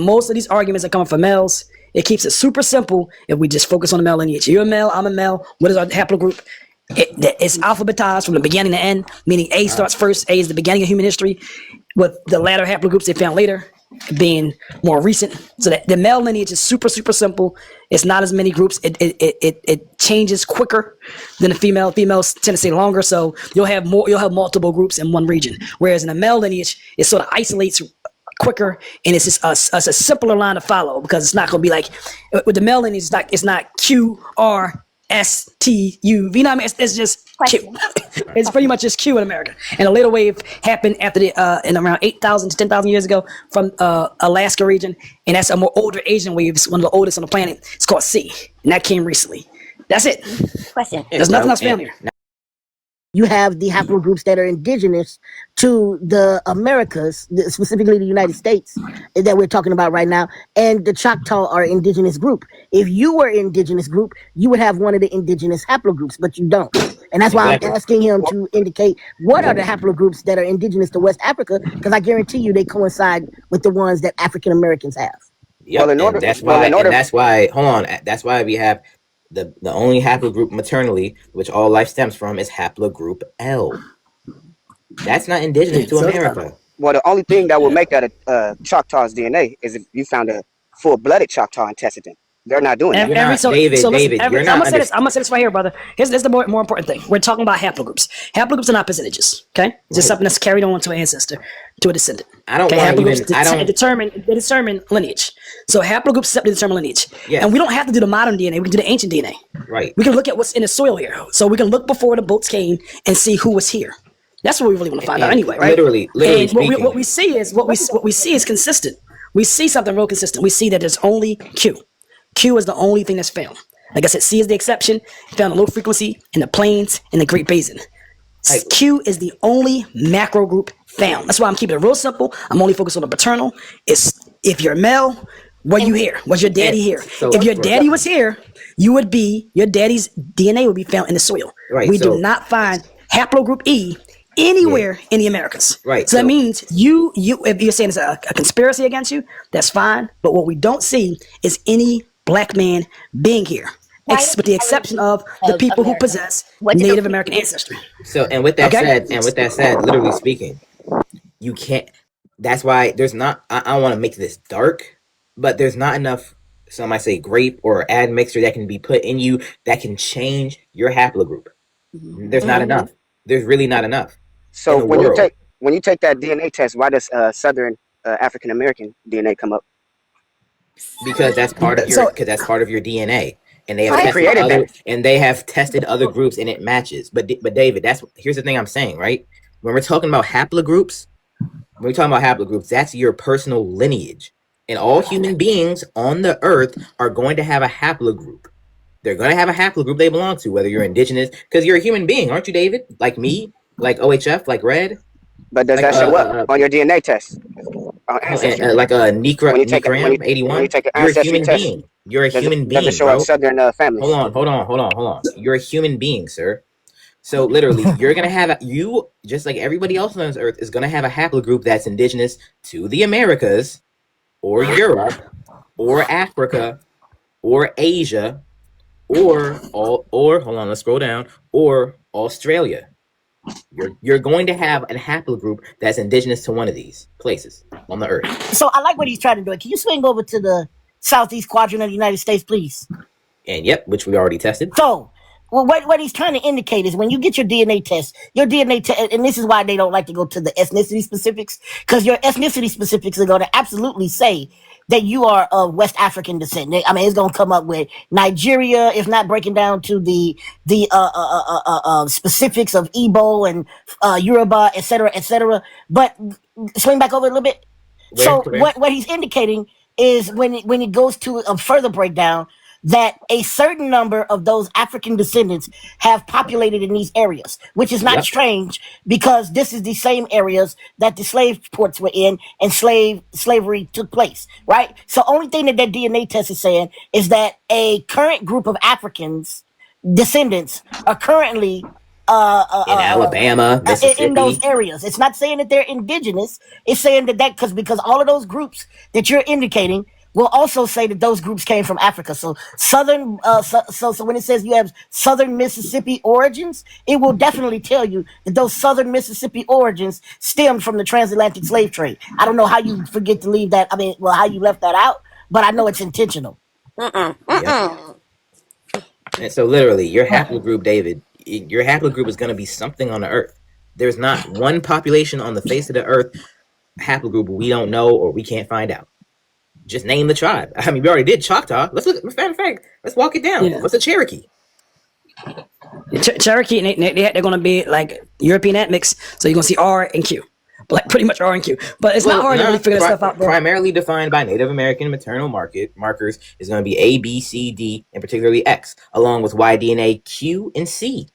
Most of these arguments are coming from males. It keeps it super simple if we just focus on the male lineage. You're a male, I'm a male. What is our haplogroup? It's alphabetized from the beginning to end, meaning A starts first. A is the beginning of human history, with the latter haplogroups they found later being more recent. So that the male lineage is super, super simple. It's not as many groups. It changes quicker than the female. Females tend to stay longer, so you'll have multiple groups in one region. Whereas in the male lineage, it sort of isolates quicker, and it's just a simpler line to follow, because it's not going to be like with the male lineage. It's not QRSTU. You know what I mean? It's just Q. It's pretty much just Q in America. And a later wave happened after in around 8,000 to 10,000 years ago from Alaska region, and that's a more older Asian wave. It's one of the oldest on the planet. It's called C, and that came recently. That's it. Question. There's nothing else found here. You have the haplogroups that are indigenous to the Americas, specifically the United States, that we're talking about right now, and the Choctaw are indigenous group. If you were indigenous group, you would have one of the indigenous haplogroups, but you don't. And that's why I'm asking him to indicate what are the haplogroups that are indigenous to West Africa, because I guarantee you they coincide with the ones that African Americans have. Yeah, well, that's why we have the only haplogroup maternally, which all life stems from, is haplogroup L. That's not indigenous to America. Well, the only thing that will make that a Choctaw's DNA is if you found a full-blooded Choctaw and tested them. They're not doing that. David, I'm gonna say this right here, brother. Here's the more important thing. We're talking about haplogroups. Haplogroups are not percentages. Okay, it's just something that's carried on to an ancestor, to a descendant. They determine lineage. So haplogroups simply determine lineage. Yeah. And we don't have to do the modern DNA. We can do the ancient DNA. Right. We can look at what's in the soil here. So we can look before the boats came and see who was here. That's what we really want to find out anyway, right? Literally speaking. What we see is consistent. We see something real consistent. We see that there's only Q. Q is the only thing that's found. Like I said, C is the exception. Found a low frequency in the plains and the Great Basin. Q is the only macro group found. That's why I'm keeping it real simple. I'm only focused on the paternal. It's if you're male, were you here? Was your daddy here? So if your daddy was here, your daddy's DNA would be found in the soil. Right. We do not find haplogroup E anywhere in the Americas. Right. So that means if you're saying it's a conspiracy against you, that's fine. But what we don't see is any black man being here, with the exception of the people who possess Native American ancestry. So, and with that said, literally speaking, you can't. That's why there's not. I don't want to make this dark, but there's not enough. Some might say grape or admixture that can be put in you that can change your haplogroup. There's not enough. There's really not enough. So when you take that DNA test, why does Southern African American DNA come up? Because that's part of your DNA, and they have tested other groups and it matches. But David, here's the thing I'm saying, right? When we're talking about haplogroups, that's your personal lineage, and all human beings on the earth are going to have a haplogroup. They're going to have a haplogroup they belong to, whether you're indigenous, because you're a human being, aren't you, David? Like me, like OHF, like Red. But does that show up on your DNA test? Like a Necram 81. You're a human being. You're a human being. Does it show up Southern families? Hold on. You're a human being, sir. So literally, you're gonna have just like everybody else on this earth is gonna have a haplogroup that's indigenous to the Americas, or Europe, or Africa, or Asia, or hold on, let's scroll down, or Australia. You're going to have a haplogroup that's indigenous to one of these places on the earth. So I like what he's trying to do. Can you swing over to the southeast quadrant of the United States, please? And yep, which we already tested. So, what he's trying to indicate is when you get your DNA test, and this is why they don't like to go to the ethnicity specifics, because your ethnicity specifics are going to absolutely say that you are of West African descent. I mean, it's going to come up with Nigeria, if not breaking down to the specifics of Igbo and Yoruba, et cetera. But swing back over a little bit. What he's indicating is when it goes to a further breakdown, that a certain number of those African descendants have populated in these areas, which is not strange because this is the same areas that the slave ports were in and slavery took place, right? So only thing that DNA test is saying is that a current group of Africans descendants are currently in Alabama, Mississippi, in those areas. It's not saying that they're indigenous. It's saying that because all of those groups that you're indicating will also say that those groups came from Africa. So southern, so when it says you have southern Mississippi origins, it will definitely tell you that those southern Mississippi origins stemmed from the transatlantic slave trade. I don't know how you forget to leave that. I mean, well, how you left that out, but I know it's intentional. Yep. And so literally, your haplogroup, David, your haplogroup is going to be something on the earth. There's not one population on the face of the earth haplogroup we don't know or we can't find out. Just name the tribe. I mean, we already did Choctaw. Let's look. In fact, let's walk it down. Yeah. What's a Cherokee? Cherokee, they're going to be like European ethnics, so you're going to see R and Q, like pretty much R and Q. But it's not hard to really figure that stuff out. Bro. Primarily defined by Native American maternal markers is going to be A, B, C, D, and particularly X, along with Y DNA, Q, and C.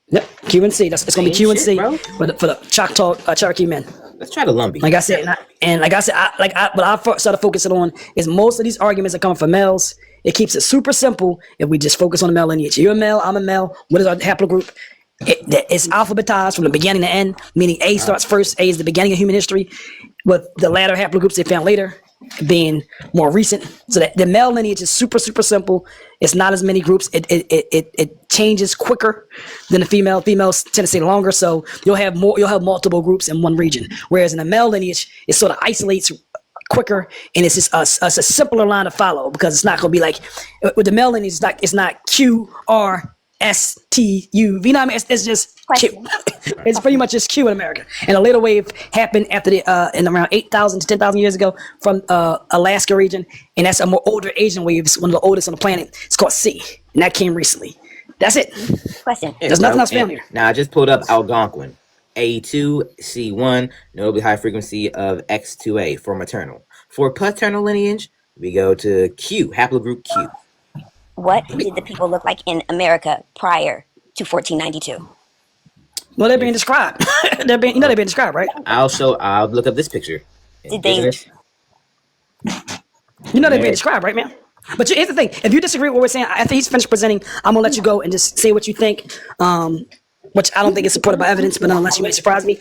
Yep, Q and C. It's going to be Q and C for the Choctaw Cherokee men. Let's try to Lumbee. Like I said, what I started focusing on is most of these arguments are coming from males. It keeps it super simple if we just focus on the male lineage. You're a male, I'm a male. What is our haplogroup? It's alphabetized from the beginning to end, meaning A starts first. A is the beginning of human history, with the latter haplogroups they found later being more recent. So that the male lineage is super, super simple. It's not as many groups. It changes quicker than the female. Females tend to stay longer, so you'll have multiple groups in one region. Whereas in the male lineage, it sort of isolates quicker, and it's just a simpler line to follow because it's not going to be like with the male lineage. It's not Q R S T U. You know what I mean? It's just Q. It's pretty much just Q in America. And a later wave happened after in around 8,000 to 10,000 years ago from Alaska region, and that's a more older Asian wave. It's one of the oldest on the planet. It's called C, and that came recently. That's it. Question. There's nothing else found here. Now I just pulled up Algonquin. A2, C1, notably high frequency of X2A for maternal. For paternal lineage, we go to Q, haplogroup Q. What did the people look like in America prior to 1492? Well, they're being described. they're being described, right? I'll look up this picture. Did they? They're being described, right, man? But here's the thing: if you disagree with what we're saying, after he's finished presenting, I'm gonna let you go and just say what you think. Which I don't think is supported by evidence, but nonetheless, you may surprise me.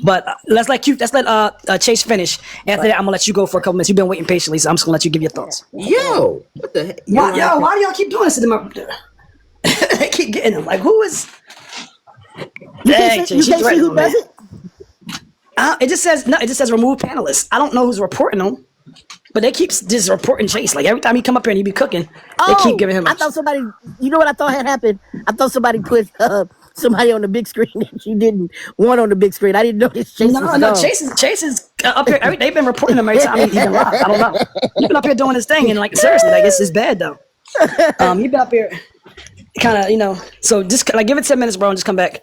But let's let Chase finish. After that, I'm gonna let you go for a couple minutes. You've been waiting patiently, so I'm just gonna let you give your thoughts. Yo, what the heck? Why do y'all keep doing this to them? They keep getting them. Like, who is? You can't see who does it? It just says remove panelists. I don't know who's reporting them, but they keep just reporting Chase. Like every time he come up here and he be cooking, they keep giving him. I thought somebody. You know what I thought had happened? I thought somebody put somebody on the big screen that you didn't want on the big screen. I didn't notice Chase. No, Chase is up here. They've been reporting him every time he's been live. I don't know. He's been up here doing his thing, and like seriously, like it's bad though. He been up here, kind of, So just give it 10 minutes, bro, and just come back.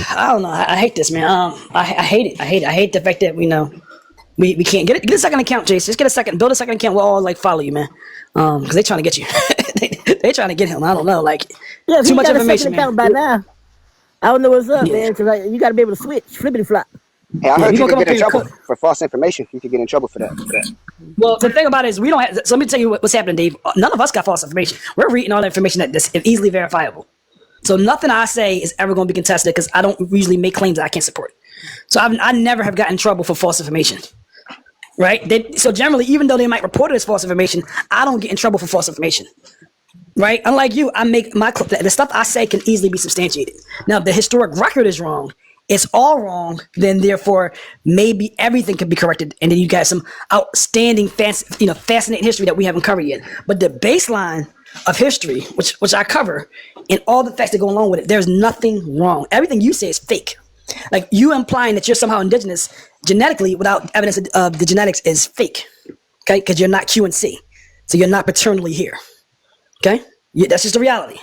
I don't know. I hate this, man. I hate it. I hate the fact that we can't get a second account, Chase. Just get a second, build a second account. We'll all follow you, man. Because they trying to get you. they trying to get him. I don't know. Too much information, man. By now, I don't know what's up, man. Cause you got to be able to switch, flippity flop. Hey, I heard you could get in trouble for false information. You could get in trouble for that. Well, the thing about it is we don't have. So let me tell you what's happening, Dave. None of us got false information. We're reading all the information that's easily verifiable. So nothing I say is ever going to be contested because I don't usually make claims that I can't support. So I never have gotten in trouble for false information. Right? So generally, even though they might report it as false information, I don't get in trouble for false information. Right? Unlike you, I make the stuff I say can easily be substantiated. Now, if the historic record is wrong, it's all wrong, then therefore maybe everything can be corrected, and then you got some outstanding, fascinating history that we haven't covered yet. But the baseline of history, which I cover, and all the facts that go along with it, there's nothing wrong. Everything you say is fake. Like you implying that you're somehow indigenous genetically without evidence of the genetics is fake. Okay, because you're not Q and C, so you're not paternally here. Okay, that's just the reality.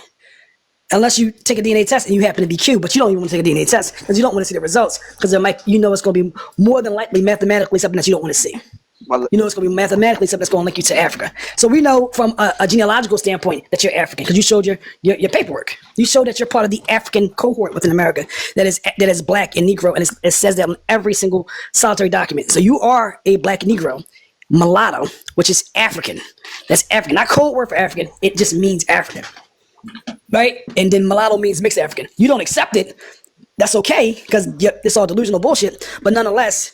Unless you take a DNA test and you happen to be Q, but you don't even want to take a DNA test because you don't want to see the results because it's going to be more than likely mathematically something that you don't want to see. Well, it's going to be mathematically something that's going to link you to Africa. So we know from a genealogical standpoint that you're African because you showed your paperwork. You showed that you're part of the African cohort within America that is black and Negro, and it says that on every single solitary document. So you are a black Negro, mulatto, which is African. That's African, not code word for African. It just means African. right? And then mulatto means mixed African. You don't accept it. That's okay, because it's all delusional bullshit. But nonetheless,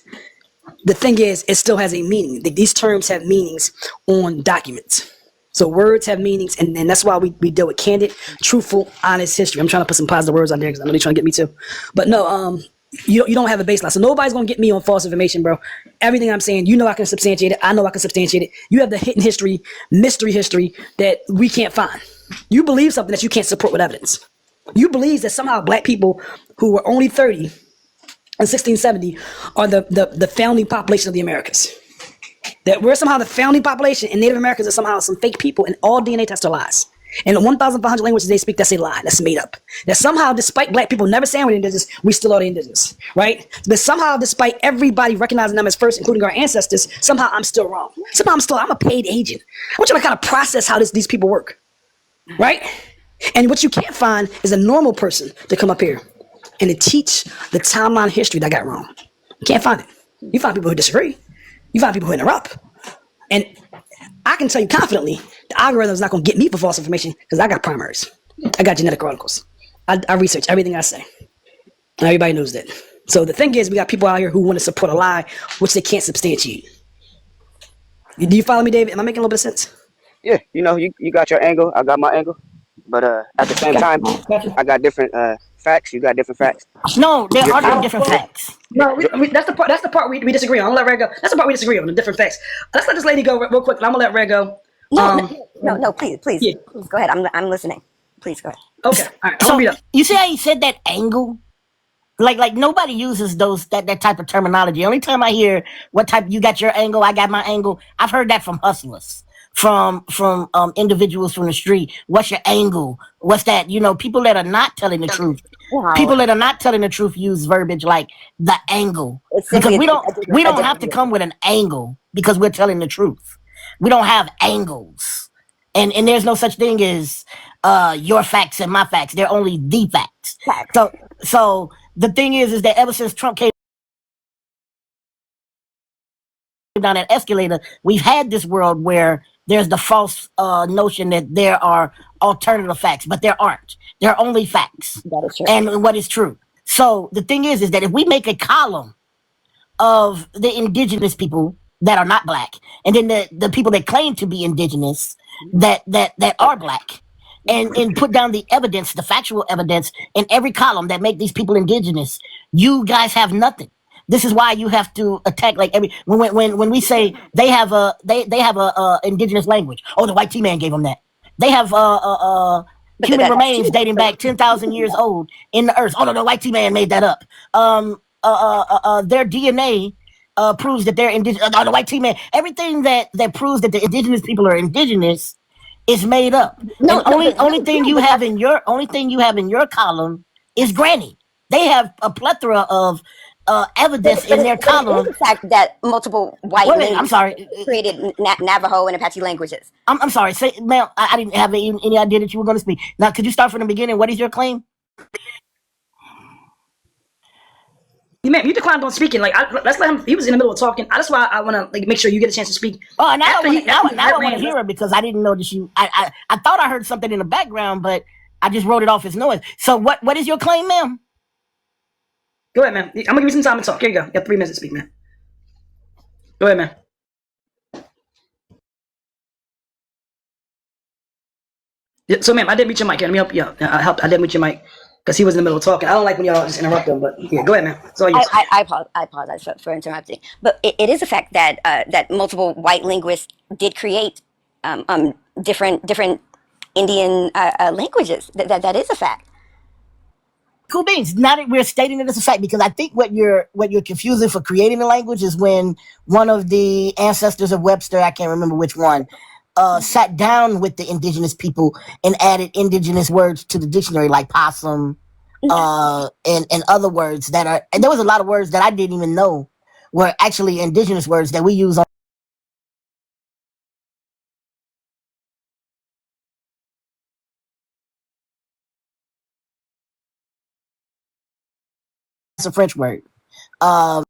the thing is, it still has a meaning. These terms have meanings on documents. So words have meanings, and that's why we deal with candid, truthful, honest history. I'm trying to put some positive words on there because I know they're trying to get me too. But no, you don't have a baseline. So nobody's going to get me on false information, bro. Everything I'm saying, I can substantiate it. I know I can substantiate it. You have the hidden history, mystery history that we can't find. You believe something that you can't support with evidence. You believe that somehow black people who were only 30 in 1670 are the founding population of the Americas. That we're somehow the founding population and Native Americans are somehow some fake people, and all DNA tests are lies. And the 1,500 languages they speak, that's a lie. That's made up. That somehow, despite black people never saying we're indigenous, we still are the indigenous, right? But somehow, despite everybody recognizing them as first, including our ancestors, somehow I'm still wrong. Somehow I'm a paid agent. I want you to kind of process how these people work, right? And what you can't find is a normal person to come up here and to teach the timeline history that got wrong. You can't find it. You find people who disagree. You find people who interrupt. And I can tell you confidently, the algorithm is not going to get me for false information because I got primaries. I got genetic articles. I research everything I say. And everybody knows that. So the thing is, we got people out here who want to support a lie, which they can't substantiate. Do you follow me, David? Am I making a little bit of sense? Yeah, you got your angle, I got my angle, but at the same time, I got different facts. You got different facts. No, there are no different facts. No, that's the part we disagree on. I'm gonna let Red go. That's the part we disagree on, the different facts. Let's let this lady go real quick. I'm gonna let Red go. No, please, Yeah. please go ahead. I'm listening. Please go ahead. Okay, all right. So you see how he said that angle? Like nobody uses that type of terminology. Only time I hear what type, you got your angle, I got my angle. I've heard that from hustlers, from individuals from the street. What's your angle? What's that? People that are not telling the truth. Wow. People that are not telling the truth use verbiage like the angle, because we don't have to come with an angle because we're telling the truth. We don't have angles, and there's no such thing as your facts and my facts. They're only the facts. So the thing is that ever since Trump came down that escalator, we've had this world where there's the false notion that there are alternative facts, but there aren't. There are only facts. That is true. And what is true. So the thing is that if we make a column of the indigenous people that are not black, and then the people that claim to be indigenous that are black, and put down the evidence, the factual evidence in every column that make these people indigenous, you guys have nothing. This is why you have to attack when we say they have a indigenous language. Oh, the white T-man gave them that. They have human remains dating back 10,000 years old in the earth. Oh no, the white T-man made that up. Their DNA proves that they're indigenous. Oh, the white T-man. Everything that proves that the indigenous people are indigenous is made up. Only thing you have in your column is Granny. They have a plethora of evidence in their column. The fact that multiple white I'm sorry, created Navajo and Apache languages. I'm sorry, say, ma'am, I didn't have any idea that you were going to speak. Now, could you start from the beginning? What is your claim? Man, you declined on speaking. Let's let him. He was in the middle of talking. That's why I want to make sure you get a chance to speak. Oh, now I want to hear her because I didn't know that you. I thought I heard something in the background, but I just wrote it off as noise. So what is your claim, ma'am? Go ahead, man. I'm gonna give you some time to talk. Here you go. You got 3 minutes to speak, man. Go ahead, man. Yeah, so, ma'am, I didn't reach your mic. Let me help you out. I didn't reach your mic because he was in the middle of talking. I don't like when y'all just interrupt him, but yeah, go ahead, man. It's all yours. I apologize for interrupting, but it is a fact that that multiple white linguists did create different Indian languages. That is a fact. Cool beans. Now that we're stating it as a fact, because I think what you're confusing for creating a language is when one of the ancestors of Webster, I can't remember which one, sat down with the indigenous people and added indigenous words to the dictionary, like possum, and other words that are. And there was a lot of words that I didn't even know were actually indigenous words that we use on a French word. And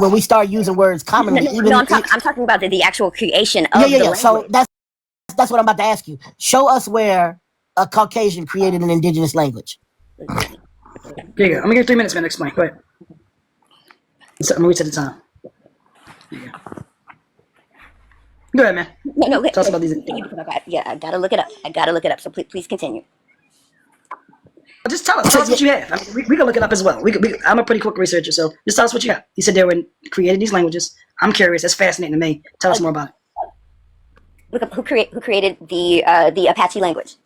when we start using words commonly, I'm talking about the actual creation of the language. So that's what I'm about to ask you. Show us where a Caucasian created an indigenous language? Here you go. I'm gonna give you 3 minutes, man, to explain. Go ahead. So, I'm gonna reset the time. Go ahead, man. No. Tell us about these. I gotta look it up. So please continue. Just tell us what you have. I mean, we can look it up as well. I'm a pretty quick researcher, so just tell us what you got. You said they created these languages. I'm curious. That's fascinating to me. Tell us more about it. Look up who created the Apache language.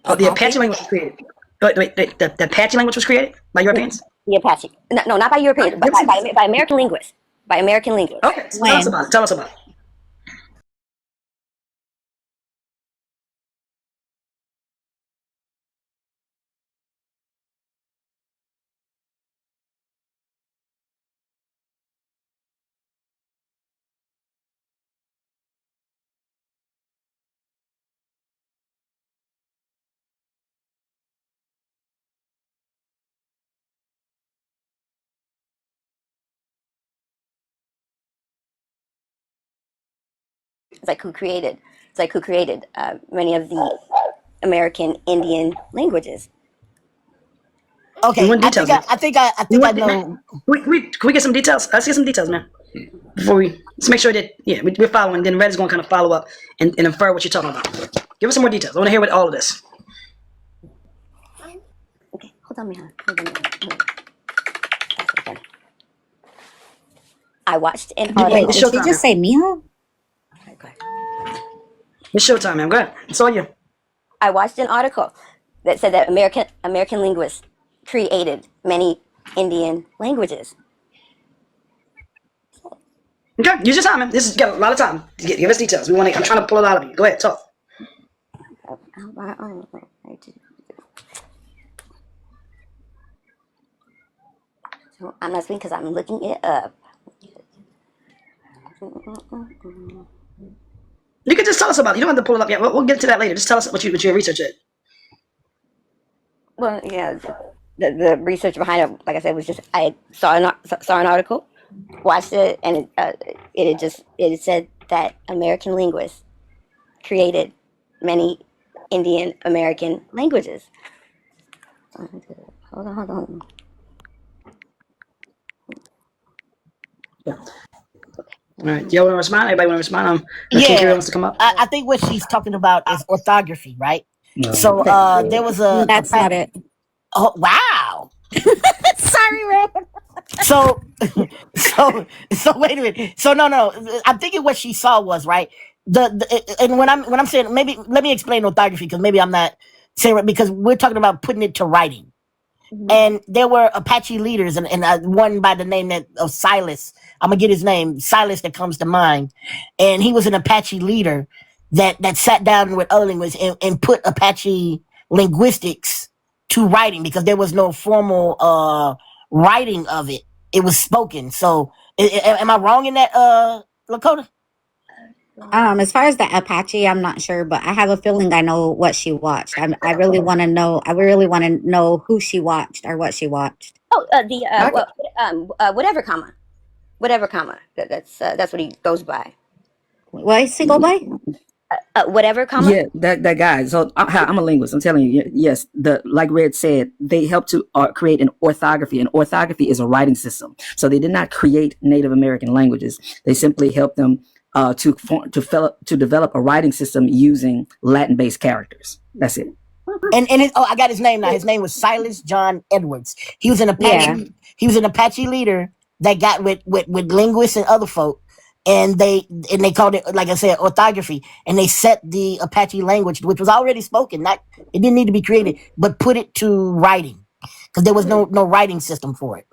Oh, the Apache language was created. Wait, the Apache language was created by Europeans? The Apache. No, not by Europeans, but by American linguists. By American linguists. Okay, so tell us about it. Tell us about it. It's like who created many of the American Indian languages. Okay, I think I know. Can we get some details? Let's get some details, man. Let's make sure that we're following. Then Red is going to kind of follow up and infer what you're talking about. Give us some more details. I want to hear what all of this. Okay, hold on, Miha. Hold on. I watched an article. Wait, did she just say Miha? It's showtime, man. Go ahead. It's all you. I watched an article that said that American linguists created many Indian languages. Okay, use your time, man. This has got a lot of time. Give us details. I'm trying to pull it out of you. Go ahead, talk. So I'm not speaking because I'm looking it up. You can just tell us about it. You don't have to pull it up yet. We'll get to that later. Just tell us what your research is. Well, yeah, the research behind it, like I said, was just I saw an article, watched it, and it said that American linguists created many Indian American languages. Hold on. Yeah. All right. Do you want to respond? Everybody want to respond? Yeah, wants to come up. I think what she's talking about is orthography, right? No. So there was a. That's not it. Oh wow! Sorry, Red. So wait a minute. So no. I'm thinking what she saw was right. And when I'm saying, maybe let me explain orthography because maybe I'm not saying it because we're talking about putting it to writing. Mm-hmm. And there were Apache leaders, and one by the name of Silas. I'm gonna get his name, Silas, that comes to mind. And he was an Apache leader that sat down with other linguists and put Apache linguistics to writing because there was no formal writing of it. It was spoken. So, am I wrong in that, Lakota? As far as the Apache, I'm not sure, but I have a feeling I know what she watched. I really want to know. I really want to know who she watched or what she watched. Oh, whatever comma. That's what he goes by. What does he go by? Whatever comma. Yeah, that guy. So I'm a linguist. I'm telling you, yes. Like Red said, they helped to create an orthography. And orthography is a writing system. So they did not create Native American languages. They simply helped them to develop a writing system using Latin-based characters. That's it. And I got his name now. His name was Silas John Edwards. He was an Apache. Yeah. He was an Apache leader that got with linguists and other folk, and they called it, like I said, orthography. And they set the Apache language, which was already spoken, it didn't need to be created, but put it to writing because there was no writing system for it.